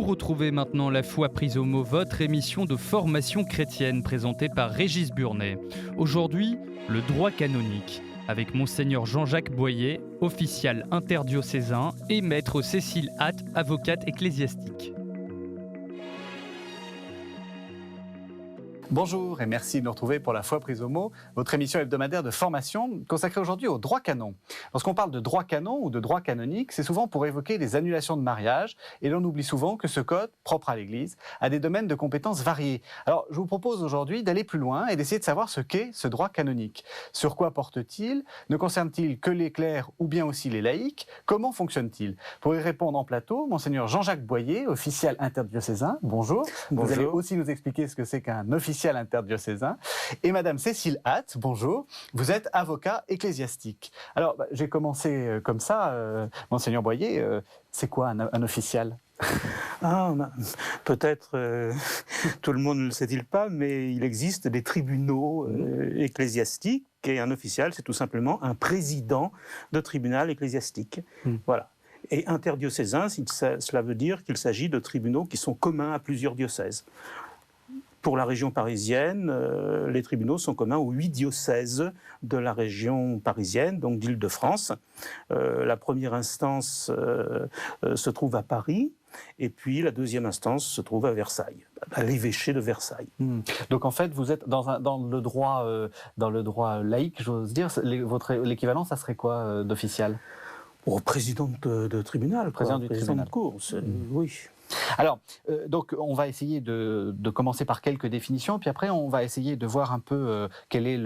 retrouvez maintenant La foi prise au mot, votre émission de formation chrétienne présentée par Régis Burnet. Aujourd'hui, le droit canonique, avec Monseigneur Jean-Jacques Boyer, official interdiocésain, et Maître Cécile Hatt, avocate ecclésiastique. Bonjour et merci de nous retrouver pour La foi prise au mot, votre émission hebdomadaire de formation consacrée aujourd'hui au droit canon. Lorsqu'on parle de droit canon ou de droit canonique, c'est souvent pour évoquer les annulations de mariage et l'on oublie souvent que ce code, propre à l'Église, a des domaines de compétences variés. Alors je vous propose aujourd'hui d'aller plus loin et d'essayer de savoir ce qu'est ce droit canonique. Sur quoi porte-t-il? Ne concerne-t-il que les clercs ou bien aussi les laïcs? Comment fonctionne-t-il? Pour y répondre en plateau, Monseigneur Jean-Jacques Boyer, official interdiocésain, bonjour. Bonjour. Vous allez aussi nous expliquer ce que c'est qu'un officiel interdiocésain. Et Madame Cécile Hatt, bonjour, vous êtes avocat ecclésiastique. Alors, j'ai commencé comme ça, Monseigneur Boyer, c'est quoi un official? Peut-être tout le monde ne le sait-il pas, mais il existe des tribunaux ecclésiastiques et un official, c'est tout simplement un président de tribunal ecclésiastique. Voilà. Et interdiocésain, cela veut dire qu'il s'agit de tribunaux qui sont communs à plusieurs diocèses. Pour la région parisienne, les tribunaux sont communs aux 8 diocèses de la région parisienne, donc d'Île-de-France. La première instance se trouve à Paris, et puis la deuxième instance se trouve à Versailles, à l'évêché de Versailles. Donc en fait, vous êtes dans le droit laïque, j'ose dire, votre l'équivalent, ça serait quoi d'official? Président de tribunal, président de cour, oui. Alors, donc, on va essayer de commencer par quelques définitions, puis après, on va essayer de voir un peu quelle est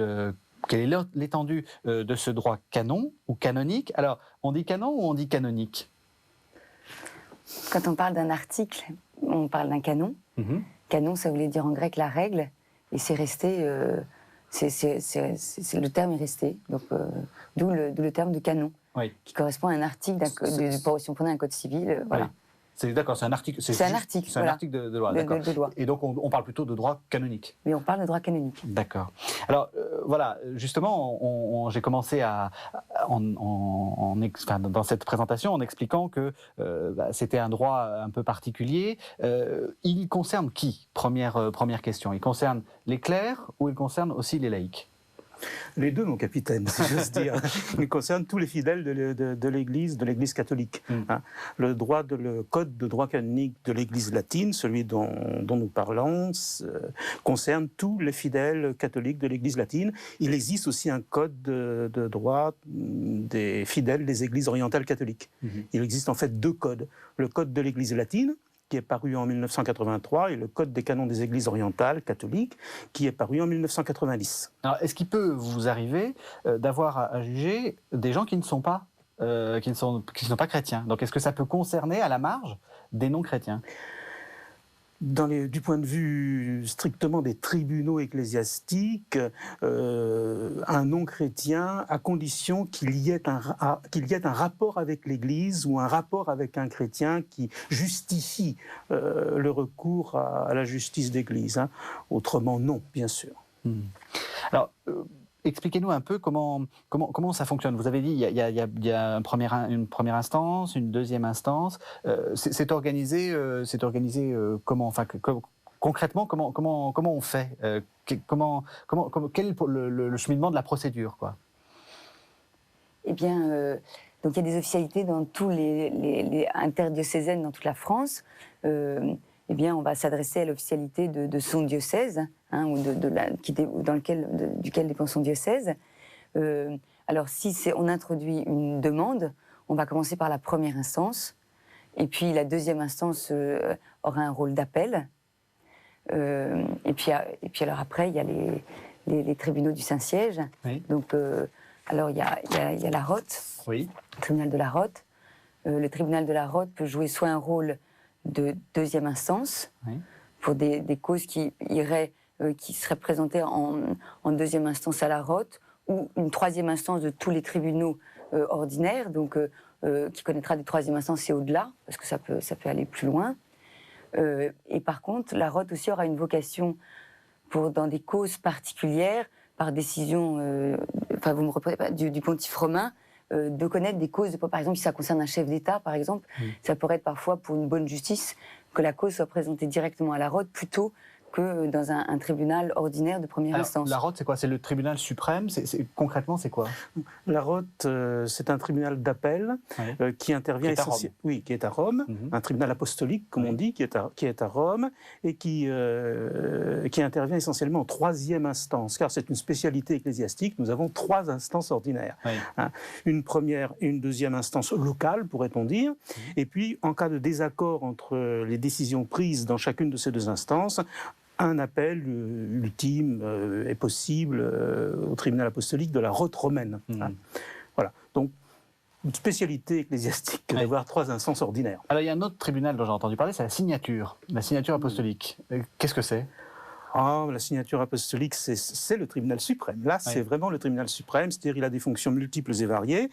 l'étendue de ce droit canon ou canonique. Alors, on dit canon ou on dit canonique? Quand on parle d'un article, on parle d'un canon. Canon, ça voulait dire en grec la règle, et c'est resté. Le terme est resté. Donc, d'où le terme de canon, oui, qui correspond à un article si on prenait un code civil, voilà. Oui. D'accord, c'est un article. C'est un article. C'est un article de loi, d'accord. De loi. Et donc on parle plutôt de droit canonique. Mais on parle de droit canonique. D'accord. Alors voilà, justement, j'ai commencé dans cette présentation en expliquant que c'était un droit un peu particulier. Il concerne qui? Première question. Il concerne les clercs ou il concerne aussi les laïcs? Les deux, mon capitaine, si j'ose dire. Il concerne tous les fidèles de l'Église catholique. Le code de droit canonique de l'Église latine, celui dont nous parlons, concerne tous les fidèles catholiques de l'Église latine. Il existe aussi un code de droit des fidèles des Églises orientales catholiques. Il existe en fait deux codes. Le code de l'Église latine, qui est paru en 1983, et le Code des canons des églises orientales catholiques, qui est paru en 1990. Alors, est-ce qu'il peut vous arriver d'avoir à juger des gens qui ne sont pas chrétiens? Donc, est-ce que ça peut concerner à la marge des non-chrétiens? Du point de vue strictement des tribunaux ecclésiastiques, un non-chrétien, à condition qu'il y ait un rapport avec l'Église ou un rapport avec un chrétien qui justifie le recours à la justice d'Église. Autrement, non, bien sûr. Alors, expliquez-nous un peu comment ça fonctionne. Vous avez dit il y a une première instance, une deuxième instance. C'est organisé comment? Enfin, concrètement, comment on fait? Quel est le cheminement de la procédure, quoi? Eh bien, donc il y a des officialités dans tous les interdiocésaines dans toute la France. Eh bien, on va s'adresser à l'officialité de son diocèse, ou duquel dépend son diocèse. Alors, si on introduit une demande, on va commencer par la première instance, et puis la deuxième instance aura un rôle d'appel. Et puis alors après, il y a les tribunaux du Saint-Siège. Oui. Donc, alors il y a la Rote, oui, le tribunal de la Rote. Le tribunal de la Rote peut jouer soit un rôle de deuxième instance, oui, pour des causes qui seraient présentées en deuxième instance à la Rote, ou une troisième instance de tous les tribunaux ordinaires, donc qui connaîtra des troisième instances et au-delà, parce que ça peut aller plus loin. Et par contre, la Rote aussi aura une vocation dans des causes particulières, par décision vous me reprenez, du pontife romain, de connaître des causes, par exemple, si ça concerne un chef d'État, par exemple, ça pourrait être parfois pour une bonne justice, que la cause soit présentée directement à la ROT plutôt que dans un tribunal ordinaire de première instance. La ROT, c'est quoi? C'est le tribunal suprême? Concrètement, c'est quoi? La ROT, c'est un tribunal d'appel qui intervient essentiellement. Oui, qui est à Rome, un tribunal apostolique, comme on dit, qui est à Rome, et qui intervient essentiellement en troisième instance, car c'est une spécialité ecclésiastique. Nous avons 3 instances ordinaires. Une première et une deuxième instance locale, pourrait-on dire, et puis, en cas de désaccord entre les décisions prises dans chacune de ces 2 instances, un appel ultime est possible au tribunal apostolique de la ROT romaine. Voilà. Donc, une spécialité ecclésiastique d'avoir 3 instances ordinaires. Alors, il y a un autre tribunal dont j'ai entendu parler, c'est la signature apostolique. Qu'est-ce que c'est? La signature apostolique, c'est le tribunal suprême. Là, c'est vraiment le tribunal suprême, c'est-à-dire il a des fonctions multiples et variées.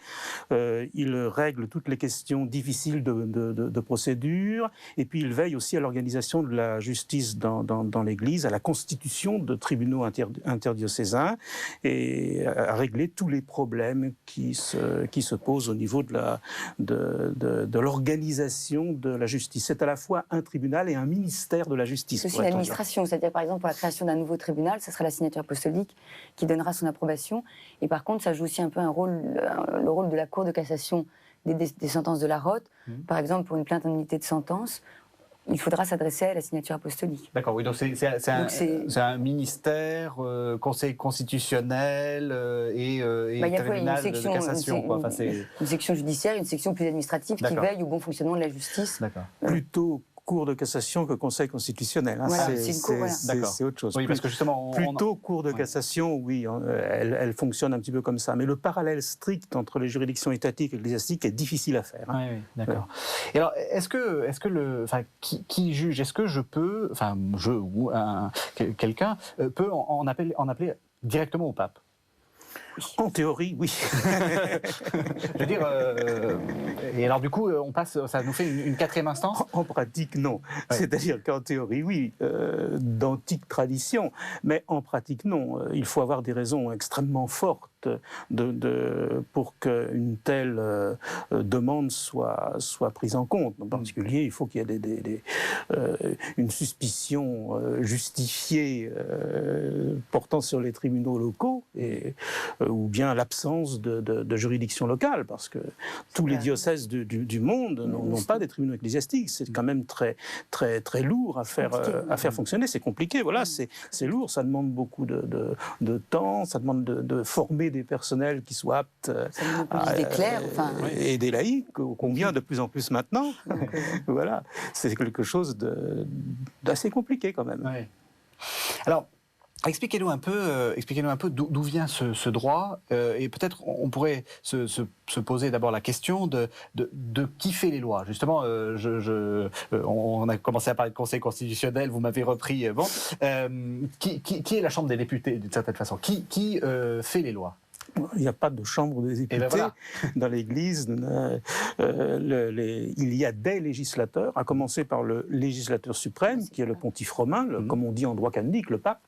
Il règle toutes les questions difficiles de procédure, et puis il veille aussi à l'organisation de la justice dans l'Église, à la constitution de tribunaux interdiocésains, et à régler tous les problèmes qui se posent au niveau de l'organisation de la justice. C'est à la fois un tribunal et un ministère de la justice. C'est aussi l'administration, c'est-à-dire par exemple pour la création d'un nouveau tribunal, ce sera la signature apostolique qui donnera son approbation. Et par contre, ça joue aussi un peu le rôle de la Cour de cassation des sentences de la ROT. Par exemple, pour une plainte en nullité de sentence, il faudra s'adresser à la signature apostolique. D'accord, oui, donc c'est un ministère, conseil constitutionnel et tribunal de cassation. Une section judiciaire, une section plus administrative qui veille au bon fonctionnement de la justice. D'accord. Plutôt Cour de cassation que Conseil constitutionnel. Voilà, c'est autre chose. Oui, parce que justement, plutôt Cour de cassation, oui, elle fonctionne un petit peu comme ça. Mais le parallèle strict entre les juridictions étatiques et ecclésiastiques est difficile à faire. Oui, d'accord. Et alors, qui juge? Est-ce que je peux, quelqu'un peut en appeler directement au pape? En théorie, oui. Je veux dire, et alors du coup, ça nous fait une 4e instance? En pratique, non. C'est-à-dire qu'en théorie, oui, d'antique tradition, mais en pratique, non. Il faut avoir des raisons extrêmement fortes pour qu'une telle demande soit prise en compte. En particulier, il faut qu'il y ait une suspicion justifiée portant sur les tribunaux locaux, ou bien l'absence de juridiction locale, parce que tous les diocèses du monde n'ont pas des tribunaux ecclésiastiques. C'est quand même très, très, très lourd à faire fonctionner. C'est compliqué, voilà, c'est lourd, ça demande beaucoup de temps, ça demande de former des personnels qui soient aptes et des laïcs, combien de plus en plus maintenant. Voilà, c'est quelque chose d'assez compliqué quand même. Ouais. Alors, expliquez-nous un peu d'où vient ce droit, et peut-être on pourrait se poser d'abord la question de qui fait les lois. Justement, on a commencé à parler de Conseil constitutionnel, vous m'avez repris. Qui est la Chambre des députés, d'une certaine façon? Qui fait les lois? Il n'y a pas de chambre des députés dans l'Église. Il y a des législateurs, à commencer par le législateur suprême, qui est le pontife romain, comme on dit en droit canonique, le pape.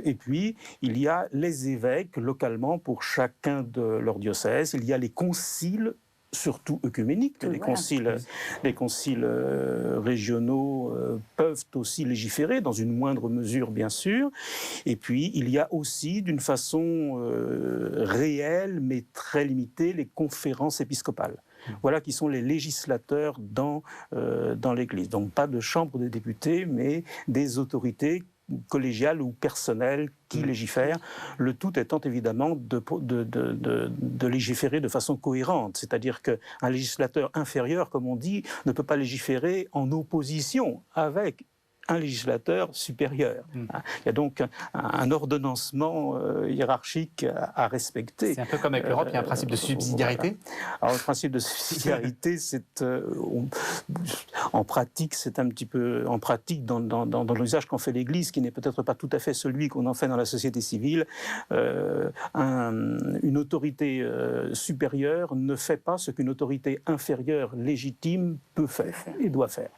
Et puis, il y a les évêques, localement, pour chacun de leurs diocèses. Il y a les conciles, surtout œcuméniques. Les conciles régionaux peuvent aussi légiférer, dans une moindre mesure, bien sûr. Et puis, il y a aussi, d'une façon réelle, mais très limitée, les conférences épiscopales. Voilà qui sont les législateurs dans l'Église. Donc, pas de chambre des députés, mais des autorités collégiales ou personnelles qui légifèrent, le tout étant évidemment de légiférer de façon cohérente. C'est-à-dire qu'un législateur inférieur, comme on dit, ne peut pas légiférer en opposition avec un législateur supérieur. Il y a donc un ordonnancement hiérarchique à respecter. C'est un peu comme avec l'Europe, il y a un principe de subsidiarité. Voilà. Alors le principe de subsidiarité, c'est en pratique, c'est un petit peu en pratique dans l'usage qu'en fait l'Église, qui n'est peut-être pas tout à fait celui qu'on en fait dans la société civile. Une autorité supérieure ne fait pas ce qu'une autorité inférieure légitime peut faire et doit faire.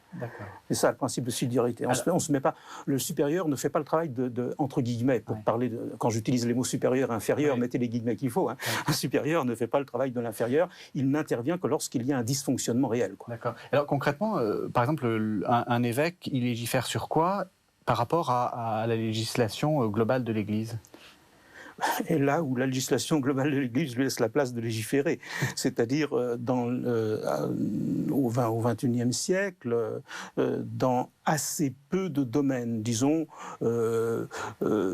C'est ça le principe de subsidiarité. On se met pas, le supérieur ne fait pas le travail entre guillemets, pour parler quand j'utilise les mots supérieur, inférieur, mettez les guillemets qu'il faut. Un supérieur ne fait pas le travail de l'inférieur, il n'intervient que lorsqu'il y a un dysfonctionnement réel. D'accord. Alors concrètement, par exemple, un évêque, il légifère sur quoi par rapport à la législation globale de l'Église ? Et là où la législation globale de l'Église lui laisse la place de légiférer, c'est-à-dire au XXIe siècle, dans assez peu de domaines, disons,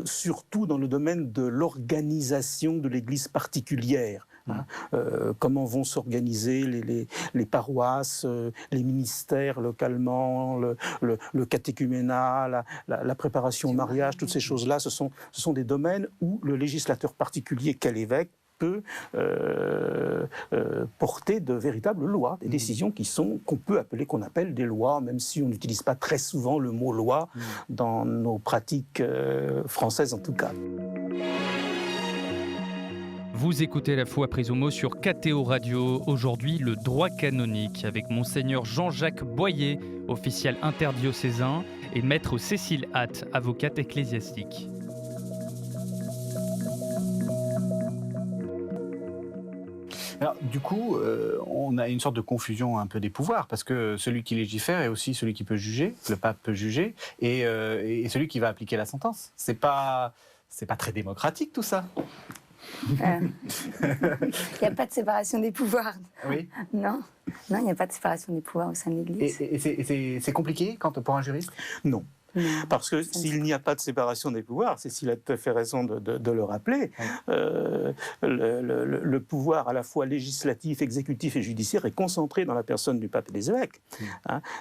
surtout dans le domaine de l'organisation de l'Église particulière. Comment vont s'organiser les paroisses, les ministères localement, le catéchuménat, la préparation au mariage, toutes ces choses-là, ce sont des domaines où le législateur particulier qu'est l'évêque peut porter de véritables lois, des décisions qu'on appelle des lois, même si on n'utilise pas très souvent le mot loi dans nos pratiques françaises en tout cas. Vous écoutez La Foi prise au mot sur KTO Radio. Aujourd'hui, le droit canonique avec Monseigneur Jean-Jacques Boyer, official interdiocésain, et Maître Cécile Hatt, avocate ecclésiastique. Alors, du coup, on a une sorte de confusion un peu des pouvoirs, parce que celui qui légifère est aussi celui qui peut juger, le pape peut juger, et celui qui va appliquer la sentence. C'est pas très démocratique tout ça. Il n'y a pas de séparation des pouvoirs. Oui. Non, il n'y a pas de séparation des pouvoirs au sein de l'Église. Et c'est compliqué pour un juriste ? Non. Parce que s'il n'y a pas de séparation des pouvoirs, Cécile a tout à fait raison de le rappeler, le pouvoir à la fois législatif, exécutif et judiciaire est concentré dans la personne du pape et des évêques.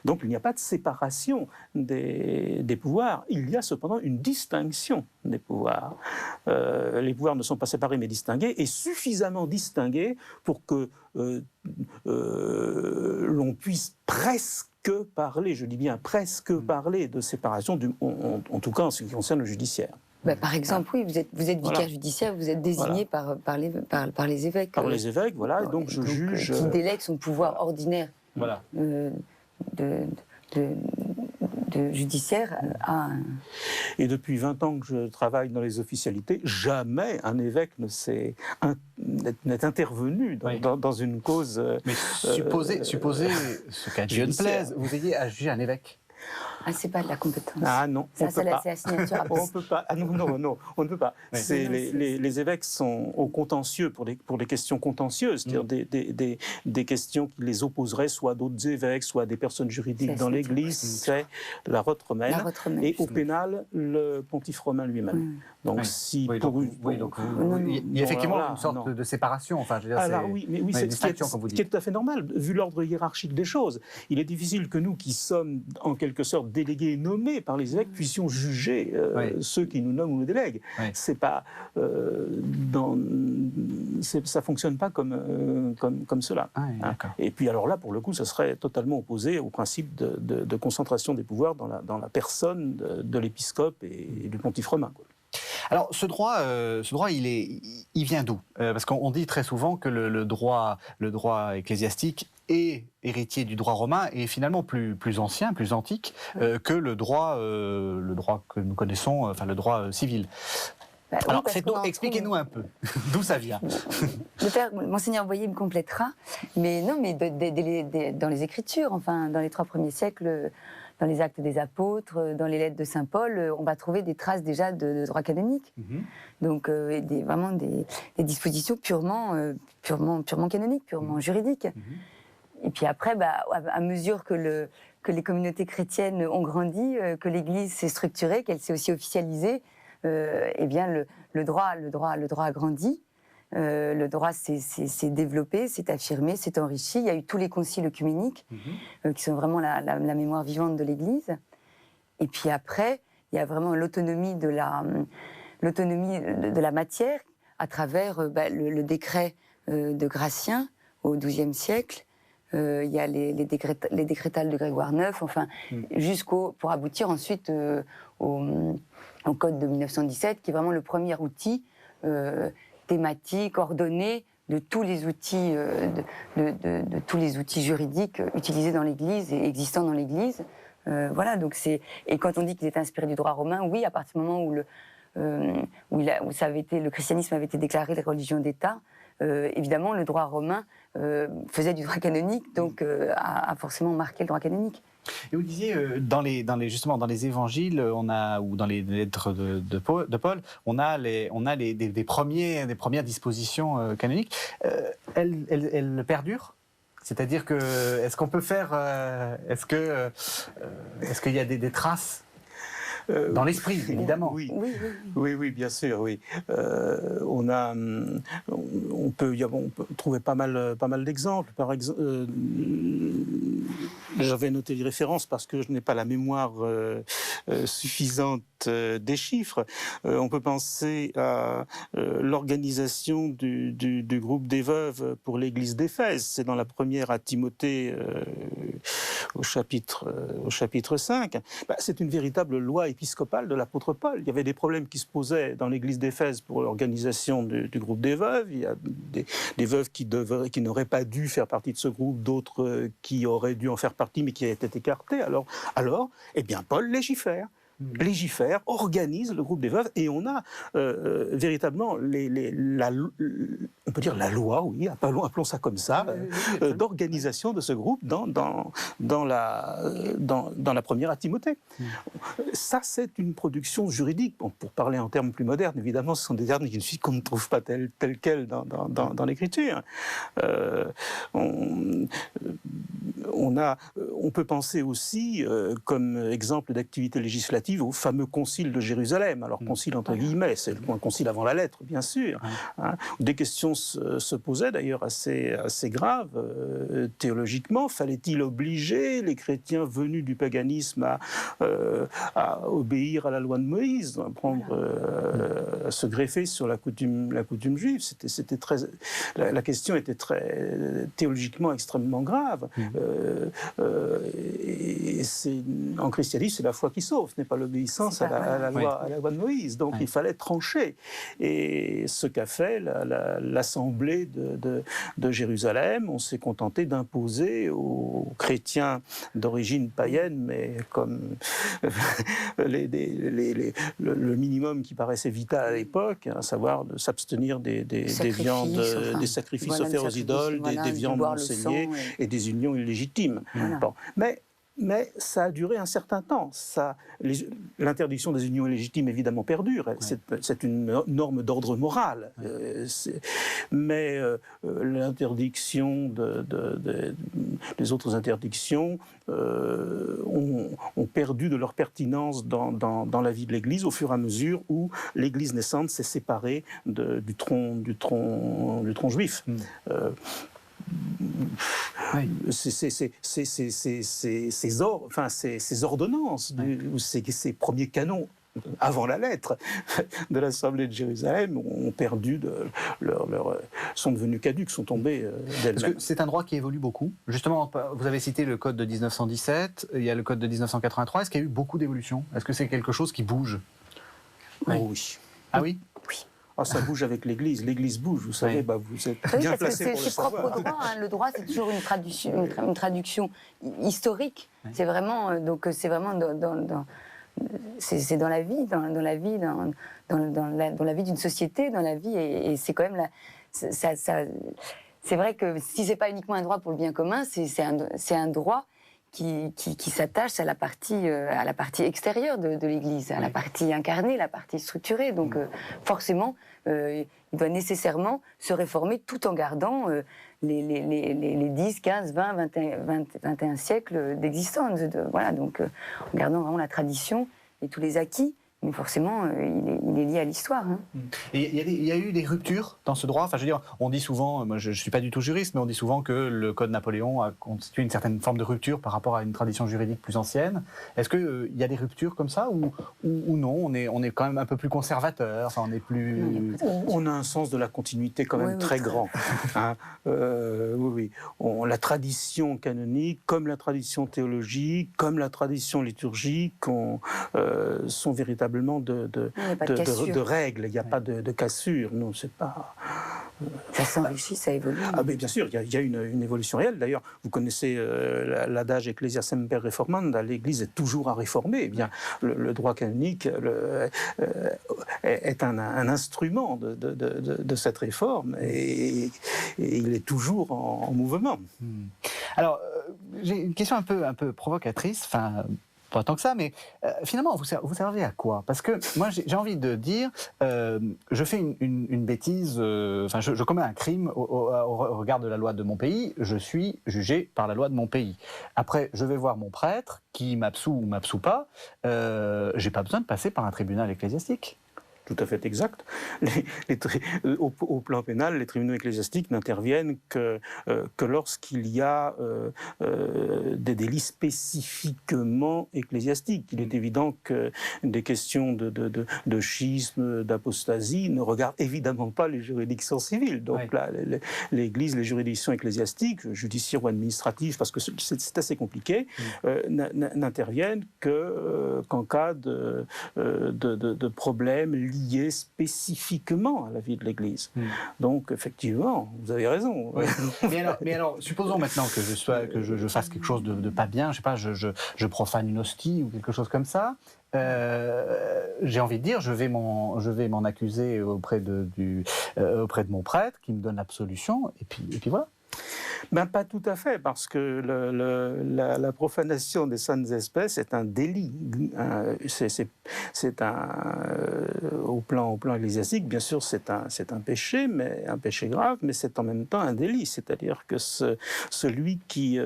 Donc il n'y a pas de séparation des pouvoirs, il y a cependant une distinction des pouvoirs. Les pouvoirs ne sont pas séparés mais distingués, et suffisamment distingués pour que l'on puisse presque parler, je dis bien presque parler de séparation, en tout cas en ce qui concerne le judiciaire. Par exemple, oui, vous êtes vicaire judiciaire, vous êtes désigné par les évêques. Par les évêques, voilà, donc je juge... Qui délègue son pouvoir ordinaire de judiciaire à... Et depuis 20 ans que je travaille dans les officialités, jamais un évêque n'est intervenu dans une cause... Mais supposez, ce qu'à Dieu ne plaise, vous ayez à juger un évêque. Ah, c'est pas de la compétence. Ah non, ça, c'est la signature. On peut pas. Ah non, on ne peut pas. Les évêques sont au contentieux pour des questions contentieuses, c'est-à-dire des questions qui les opposeraient soit à d'autres évêques, soit à des personnes juridiques dans l'Église. C'est la rote romaine. Et au pénal, le pontife romain lui-même. Donc si il y a effectivement une sorte de séparation. Enfin, je veux dire, c'est ce qui est tout à fait normal vu l'ordre hiérarchique des choses. Il est difficile que nous, qui sommes en quelque sorte délégués et nommés par les évêques, puissions juger ceux qui nous nomment ou nous délèguent. C'est pas ça fonctionne pas comme cela. Et puis alors là, pour le coup, ça serait totalement opposé au principe de concentration des pouvoirs dans la personne de l'épiscope et du pontife romain. Alors, ce droit, il vient d'où ? Parce qu'on dit très souvent que le droit ecclésiastique est héritier du droit romain et finalement plus ancien, plus antique que le droit que nous connaissons, enfin le droit civil. Alors, expliquez-nous un peu d'où ça vient. Le père, Monseigneur Boyer me complétera, mais non, mais dans les Écritures, enfin, dans les 3 premiers siècles. Dans les Actes des Apôtres, dans les lettres de Saint Paul, on va trouver des traces déjà de droit canonique. Donc, vraiment des dispositions purement canoniques, purement juridiques. Et puis après, à mesure que les communautés chrétiennes ont grandi, que l'Église s'est structurée, qu'elle s'est aussi officialisée, eh bien, le droit a grandi. Le droit s'est développé, s'est affirmé, s'est enrichi. Il y a eu tous les conciles œcuméniques qui sont vraiment la mémoire vivante de l'Église. Et puis après, il y a vraiment l'autonomie de la matière à travers le décret de Gratien au XIIe siècle. Il y a les décrétales de Grégoire IX, enfin, pour aboutir ensuite au Code de 1917, qui est vraiment le premier outil thématique, ordonnée de tous les outils, de tous les outils juridiques utilisés dans l'Église et existants dans l'Église. Voilà, donc et quand on dit qu'il est inspiré du droit romain, oui, à partir du moment où le christianisme avait été déclaré religion d'État, évidemment, le droit romain faisait du droit canonique, donc a forcément marqué le droit canonique. Et vous disiez, justement, dans les évangiles, ou dans les lettres de Paul, on a des premières dispositions canoniques. Elles perdurent ? C'est-à-dire que, est-ce qu'on peut faire, est-ce qu'il y a des traces dans l'esprit, évidemment. Oui, bien sûr, oui. On peut trouver pas mal d'exemples. Par exemple, j'avais noté les références parce que je n'ai pas la mémoire suffisante des chiffres. On peut penser à l'organisation du groupe des veuves pour l'église d'Éphèse. C'est dans la première à Timothée au chapitre 5. C'est une véritable loi épiscopale de l'apôtre Paul. Il y avait des problèmes qui se posaient dans l'église d'Éphèse pour l'organisation du groupe des veuves. Il y a des veuves qui n'auraient pas dû faire partie de ce groupe, d'autres qui auraient dû en faire partie mais qui avaient été écartées. Alors, Paul légifère. Organise le groupe des veuves, et on a véritablement on peut dire la loi, oui, appelons ça comme ça, d'organisation de ce groupe dans la première à Timothée. Ça, c'est une production juridique. Bon, pour parler en termes plus modernes, évidemment, ce sont des termes qu'on ne trouve pas tels quels dans l'Écriture. On peut penser aussi, comme exemple d'activité législative, au fameux concile de Jérusalem. Alors, concile entre guillemets, c'est un concile avant la lettre, bien sûr. Des questions se posaient d'ailleurs assez graves théologiquement. Fallait-il obliger les chrétiens venus du paganisme à obéir à la loi de Moïse, à se greffer sur la coutume juive? La question était théologiquement extrêmement grave. Et en christianisme, c'est la foi qui sauve, ce n'est pas l'obéissance à la loi de Moïse. Donc il fallait trancher. Et ce qu'a fait l'Assemblée de Jérusalem, on s'est contenté d'imposer aux chrétiens d'origine païenne, mais comme le minimum qui paraissait vital à l'époque, à savoir de s'abstenir des viandes, des sacrifices offerts aux idoles, des viandes non saignées et des unions illégitimes. Bon. Mais ça a duré un certain temps. L'interdiction des unions illégitimes, évidemment, perdure. C'est une norme d'ordre moral. Mais l'interdiction les autres interdictions ont perdu de leur pertinence dans la vie de l'Église au fur et à mesure où l'Église naissante s'est séparée du tronc juif. Ces ordonnances, ces premiers canons avant la lettre de l'Assemblée de Jérusalem ont perdu sont devenus caducs, sont tombés d'elles-mêmes. Parce que c'est un droit qui évolue beaucoup. Justement, vous avez cité le code de 1917, il y a le code de 1983. Est-ce qu'il y a eu beaucoup d'évolutions? Est-ce que c'est quelque chose qui bouge? Oui. Ah oui? Oui. Ça bouge avec l'Église. L'Église bouge, vous savez, vous êtes bien placé pour le savoir. C'est propre au droit. Le droit, c'est toujours une traduction historique. C'est vraiment c'est dans la vie, dans la vie d'une société, dans la vie, et c'est quand même c'est vrai que si c'est pas uniquement un droit pour le bien commun, c'est un droit qui s'attache à la partie extérieure de l'Église, à la partie incarnée, la partie structurée. Donc forcément, il doit nécessairement se réformer tout en gardant les 10, 15, 20, 21 siècles d'existence. Donc en gardant vraiment la tradition et tous les acquis. Mais forcément, il est lié à l'histoire. Et il y a eu des ruptures dans ce droit. Enfin, je veux dire, on dit souvent, moi je ne suis pas du tout juriste, mais on dit souvent que le Code Napoléon a constitué une certaine forme de rupture par rapport à une tradition juridique plus ancienne. Est-ce qu'il y a des ruptures comme ça ou non, on est quand même un peu plus conservateur, enfin, on est plus... On a un sens de la continuité quand même très grand. Oui. La tradition canonique, comme la tradition théologique, comme la tradition liturgique, sont véritablement de règles, il n'y a pas de cassure. Non, c'est pas... Ça s'enrichit, ça évolue. Ah, mais bien sûr, il y a une évolution réelle. D'ailleurs, vous connaissez l'adage Ecclesia semper reformanda, l'Église est toujours à réformer. Eh bien, le droit canonique est un instrument de cette réforme et il est toujours en mouvement. Alors, j'ai une question un peu provocatrice, enfin, pas tant que ça, mais finalement, vous servez à quoi? Parce que moi, j'ai envie de dire, je fais une bêtise, enfin, je commets un crime au regard de la loi de mon pays, je suis jugé par la loi de mon pays. Après, je vais voir mon prêtre, qui m'absout ou m'absout pas, j'ai pas besoin de passer par un tribunal ecclésiastique. Tout à fait exact. Au plan pénal, les tribunaux ecclésiastiques n'interviennent que lorsqu'il y a des délits spécifiquement ecclésiastiques. Il est évident que des questions de schisme, d'apostasie ne regardent évidemment pas les juridictions civiles. Donc là, l'Église, les juridictions ecclésiastiques, judiciaires ou administratives, parce que c'est assez compliqué, n'interviennent qu'en cas de problèmes liés spécifiquement à la vie de l'Église. Donc, effectivement, vous avez raison. Oui. mais alors, supposons maintenant que je fasse quelque chose de pas bien, je sais pas, je profane une hostie ou quelque chose comme ça. J'ai envie de dire, je vais m'en accuser auprès de mon prêtre qui me donne l'absolution, et puis voilà. Ben, pas tout à fait, parce que la profanation des saintes espèces est un délit. C'est au plan ecclésiastique, bien sûr, c'est un péché, mais un péché grave, mais c'est en même temps un délit. C'est-à-dire que celui qui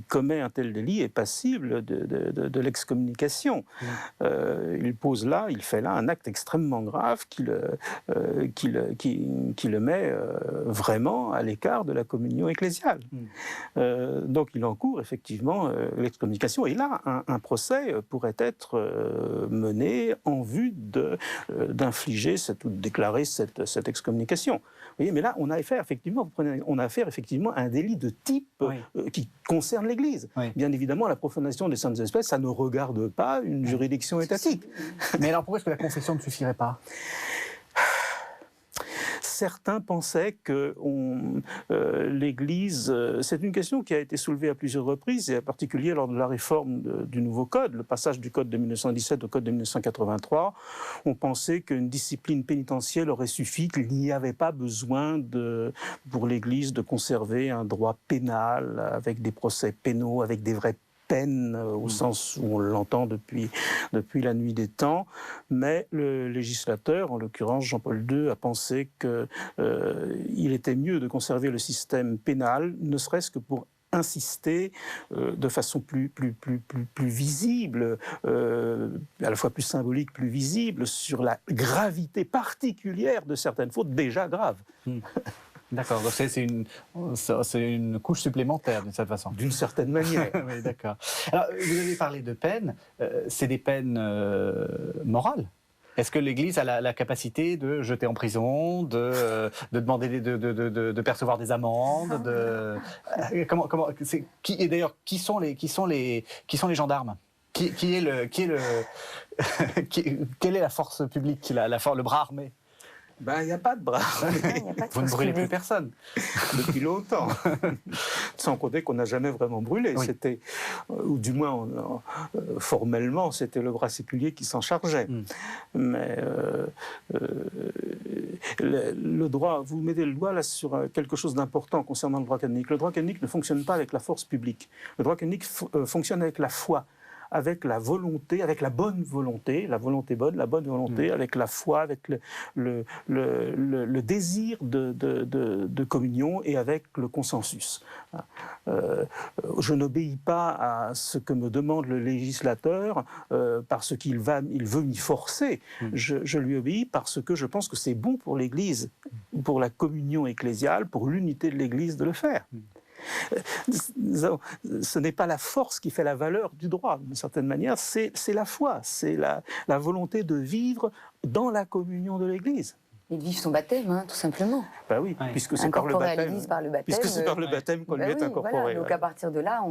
commet un tel délit est passible de l'excommunication. Il fait là un acte extrêmement grave qui le met vraiment à l'écart de la communion ecclésiale. Donc il encourt effectivement l'excommunication. Et là, un procès pourrait être mené en vue d'infliger ou de déclarer cette excommunication. Vous voyez, mais là, on a affaire effectivement à un délit de type qui concerne l'Église. Oui. Bien évidemment, la profanation des saintes espèces, ça ne regarde pas une juridiction étatique. Mais alors pourquoi est-ce que la confession ne suffirait pas ? Certains pensaient que l'Église... c'est une question qui a été soulevée à plusieurs reprises, et en particulier lors de la réforme du nouveau Code, le passage du Code de 1917 au Code de 1983. On pensait qu'une discipline pénitentielle aurait suffi, qu'il n'y avait pas besoin pour l'Église de conserver un droit pénal avec des procès pénaux, avec des vrais peine au sens où on l'entend depuis la nuit des temps, mais le législateur, en l'occurrence Jean-Paul II, a pensé qu'il était mieux de conserver le système pénal, ne serait-ce que pour insister de façon plus visible, à la fois plus symbolique, plus visible, sur la gravité particulière de certaines fautes déjà graves. D'accord, donc c'est une couche supplémentaire d'une certaine façon. D'une certaine manière. Oui, d'accord. Alors, vous avez parlé de peines, c'est des peines morales. Est-ce que l'Église a la capacité de jeter en prison, de demander de percevoir des amendes, et d'ailleurs, qui sont les gendarmes ? Quelle est la force publique, le bras armé ? Ben, il n'y a pas de bras. Vous ne brûlez plus personne. Depuis longtemps. Sans compter qu'on n'a jamais vraiment brûlé. Oui. C'était, ou du moins formellement, c'était le bras séculier qui s'en chargeait. Mais le droit, vous mettez le doigt là sur quelque chose d'important concernant le droit canonique. Le droit canonique ne fonctionne pas avec la force publique. Le droit canonique fonctionne avec la foi, avec la volonté, avec la bonne volonté, la volonté bonne, la bonne volonté, avec la foi, avec le désir de communion et avec le consensus. Je n'obéis pas à ce que me demande le législateur parce qu'il veut m'y forcer. Je lui obéis parce que je pense que c'est bon pour l'Église, pour la communion ecclésiale, pour l'unité de l'Église de le faire. Ce n'est pas la force qui fait la valeur du droit, d'une certaine manière, c'est la foi, c'est la volonté de vivre dans la communion de l'Église. Et de vivre son baptême, tout simplement. Ben oui, puisque c'est par le baptême. Puisque c'est par le baptême qu'on lui est incorporé. Voilà, donc à partir de là,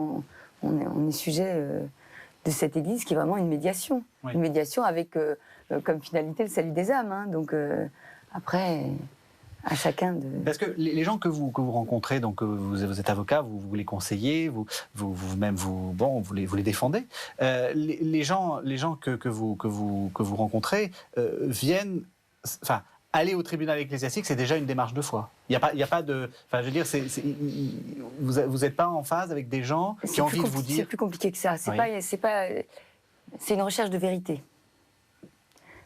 on est sujet de cette Église qui est vraiment une médiation. Oui. Une médiation avec comme finalité le salut des âmes. Donc après... à chacun de... Parce que les gens que vous rencontrez, donc vous êtes avocat, vous les conseillez, vous-même vous les défendez. Les gens que vous rencontrez viennent, enfin, aller au tribunal ecclésiastique, c'est déjà une démarche de foi. Il y a pas de, enfin, je veux dire, vous n'êtes pas en phase avec des gens qui ont envie de vous dire. C'est plus compliqué que ça. C'est une recherche de vérité.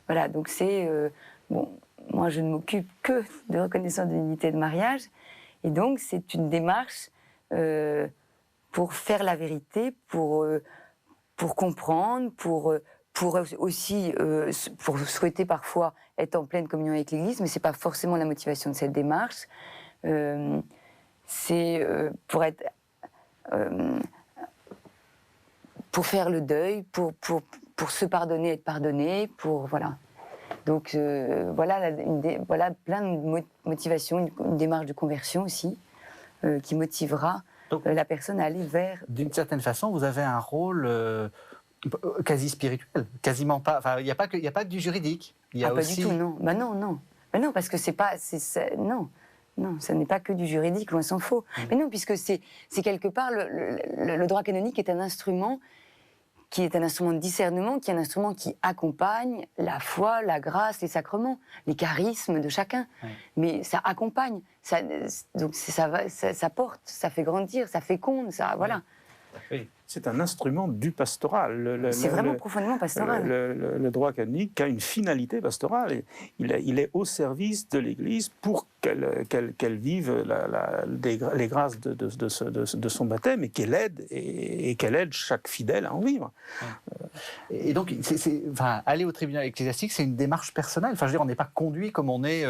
Voilà, donc c'est bon. Moi, je ne m'occupe que de reconnaissance de l'unité de mariage, et donc c'est une démarche pour faire la vérité, pour comprendre, pour aussi pour souhaiter parfois être en pleine communion avec l'Église, mais c'est pas forcément la motivation de cette démarche. C'est pour faire le deuil, pour se pardonner, être pardonné, pour voilà. Donc voilà plein de motivations, une démarche de conversion aussi qui motivera la personne à aller vers. D'une certaine façon, vous avez un rôle quasi spirituel, quasiment pas. Enfin, il n'y a pas que du juridique. Il y a aussi... Pas du tout, non. Bah non, parce que non, ça n'est pas que du juridique, loin s'en faut. Mais non, puisque c'est quelque part le droit canonique est un instrument qui est un instrument de discernement, qui est un instrument qui accompagne la foi, la grâce, les sacrements, les charismes de chacun. Oui. Mais ça accompagne, donc ça porte, ça fait grandir, ça féconde, ça, voilà. Oui. C'est un instrument du pastoral. C'est vraiment profondément pastoral. Le droit canonique a une finalité pastorale. Il est au service de l'Église pour qu'elle vive les grâces de son baptême et qu'elle aide chaque fidèle à en vivre. Et donc, aller au tribunal ecclésiastique, c'est une démarche personnelle. Enfin, je veux dire, on n'est pas conduit comme on est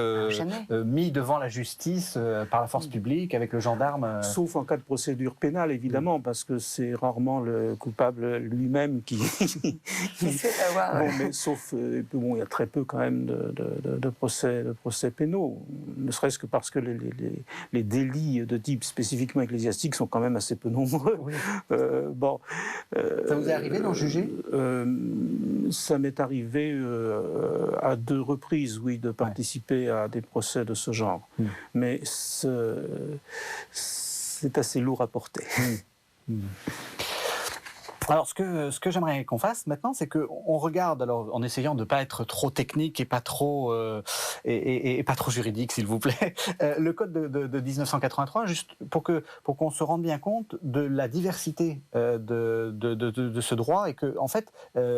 mis devant la justice par la force publique avec le gendarme. Sauf en cas de procédure pénale, évidemment, parce que c'est rarement le coupable lui-même qui bon, mais sauf il y a très peu quand même de procès pénaux, ne serait-ce que parce que les délits de type spécifiquement ecclésiastique sont quand même assez peu nombreux. Oui. Ça vous est arrivé d'en juger? Ça m'est arrivé à 2 reprises, oui, de participer à des procès de ce genre. Mais c'est assez lourd à porter. Alors, ce que j'aimerais qu'on fasse maintenant, c'est qu'on regarde, alors, en essayant de ne pas être trop technique et pas trop, et pas trop juridique, s'il vous plaît, le code de 1983, juste pour qu'on se rende bien compte de la diversité de ce droit et que, en fait,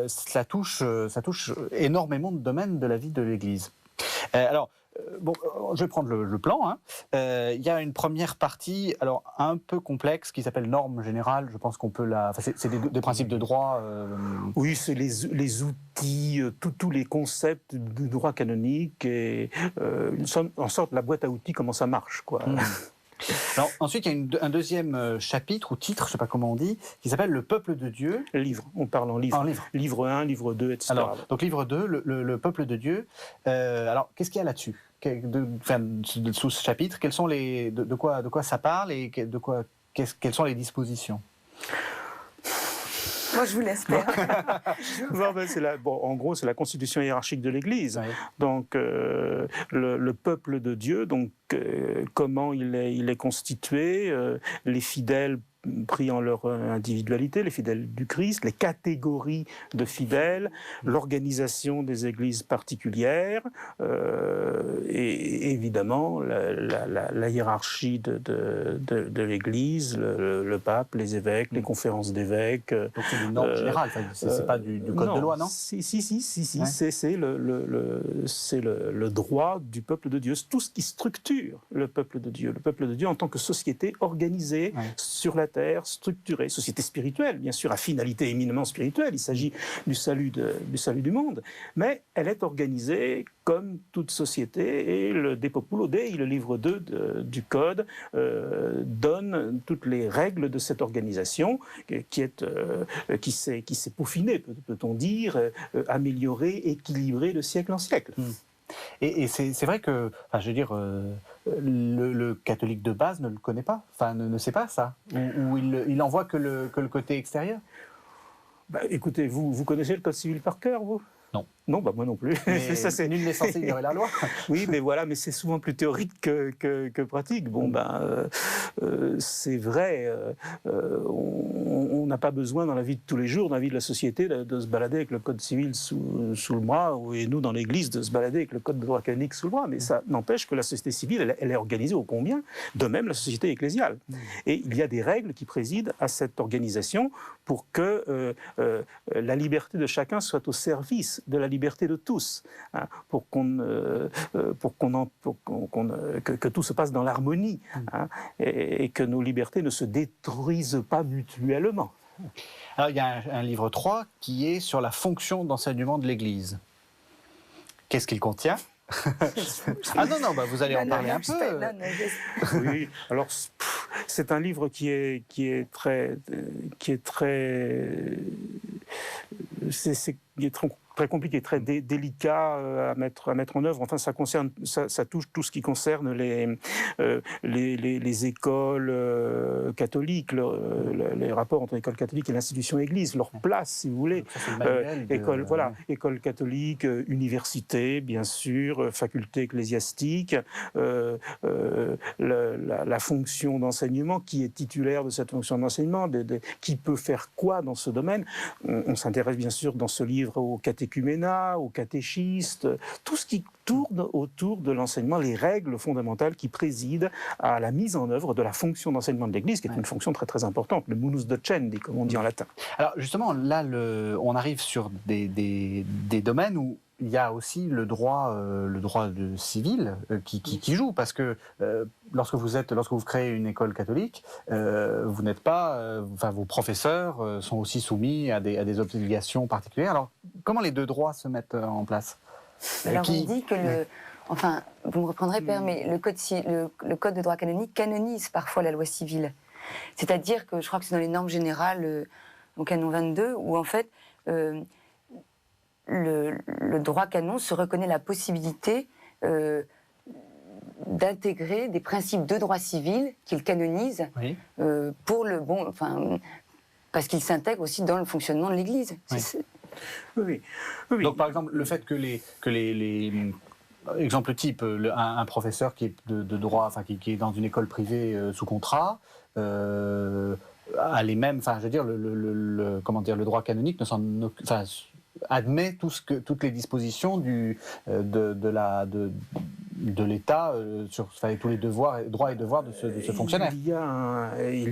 ça touche énormément de domaines de la vie de l'Église. Alors, bon, je vais prendre le plan. Il y a une première partie, alors un peu complexe, qui s'appelle norme générale. Je pense qu'on peut c'est des principes de droit. Oui, c'est les outils, tous les concepts du droit canonique et en sorte la boîte à outils, comment ça marche, quoi. Alors, ensuite, il y a un deuxième chapitre ou titre, je ne sais pas comment on dit, qui s'appelle Le peuple de Dieu. Livre, on parle en livre. En livre. Livre 1, livre 2, etc. Alors, donc livre 2, le peuple de Dieu. Alors, qu'est-ce qu'il y a là-dessus sous ce chapitre, quels sont de quoi ça parle et quelles sont les dispositions? Moi, je vous laisse faire. En gros, c'est la constitution hiérarchique de l'Église. Oui. Donc, le peuple de Dieu, donc, comment il est constitué, les fidèles pris en leur individualité, les fidèles du Christ, les catégories de fidèles, l'organisation des églises particulières, et évidemment la hiérarchie de l'Église, le pape, les évêques, les conférences d'évêques. Donc c'est une norme générale, c'est pas du code de loi, non? Si, ouais. C'est le droit du peuple de Dieu, tout ce qui structure le peuple de Dieu en tant que société organisée sur la terre, structurée, société spirituelle, bien sûr, à finalité éminemment spirituelle, il s'agit du salut du monde, mais elle est organisée comme toute société, et le De Populo Dei, le livre 2 du Code, donne toutes les règles de cette organisation qui s'est peaufinée, peut-on dire, améliorée, équilibrée de siècle en siècle. Et c'est vrai que, je veux dire, le catholique de base ne le connaît pas, ne sait pas ça, ou il en voit que le côté extérieur. Écoutez, vous connaissez le Code civil par cœur, vous ? Non. Non, moi non plus. Ça, nul n'est censé ignorer la loi. Oui, mais voilà, mais c'est souvent plus théorique que pratique. Bon, c'est vrai, on n'a pas besoin dans la vie de tous les jours, dans la vie de la société, de se balader avec le code civil sous le bras, et nous, dans l'Église, de se balader avec le code de droit canonique sous le bras. Mais ça n'empêche que la société civile, elle est organisée ô combien, de même la société ecclésiale. Et il y a des règles qui président à cette organisation pour que la liberté de chacun soit au service de la liberté de tous, hein, que tout se passe dans l'harmonie, hein, et que nos libertés ne se détruisent pas mutuellement. Alors, il y a un livre 3 qui est sur la fonction d'enseignement de l'Église. Qu'est-ce qu'il contient? Ah non, vous allez en parler un peu. Oui, alors c'est un livre qui est très compliqué, très délicat à mettre en œuvre. Enfin, ça touche tout ce qui concerne les écoles catholiques, les rapports entre l'école catholique et l'institution Église, leur place, si vous voulez. École catholique, université, bien sûr, faculté ecclésiastique, la fonction d'enseignement, qui est titulaire de cette fonction d'enseignement, qui peut faire quoi dans ce domaine. On s'intéresse bien sûr dans ce livre au catéchuménat, aux catéchistes, tout ce qui tourne autour de l'enseignement, les règles fondamentales qui président à la mise en œuvre de la fonction d'enseignement de l'Église, qui est une fonction très très importante, le munus docendi, comme on dit en latin. Alors justement, là, on arrive sur des domaines où il y a aussi le droit civil qui joue, parce que lorsque vous créez une école catholique, vous n'êtes pas, vos professeurs sont aussi soumis à des obligations particulières. Alors, comment les deux droits se mettent en place? Alors on dit que vous me reprendrez, Père, mais le code de droit canonique canonise parfois la loi civile. C'est-à-dire que je crois que c'est dans les normes générales, au canon 22, où en fait le droit canon se reconnaît la possibilité d'intégrer des principes de droit civil qu'il canonise, oui, pour le bon, parce qu'il s'intègre aussi dans le fonctionnement de l'Église. Oui. Oui. Donc, par exemple, le fait que les exemple type, un professeur qui est de droit, qui est dans une école privée sous contrat, a les mêmes, le droit canonique admet toutes les dispositions de l'État sur tous les droits et devoirs de ce fonctionnaire. Il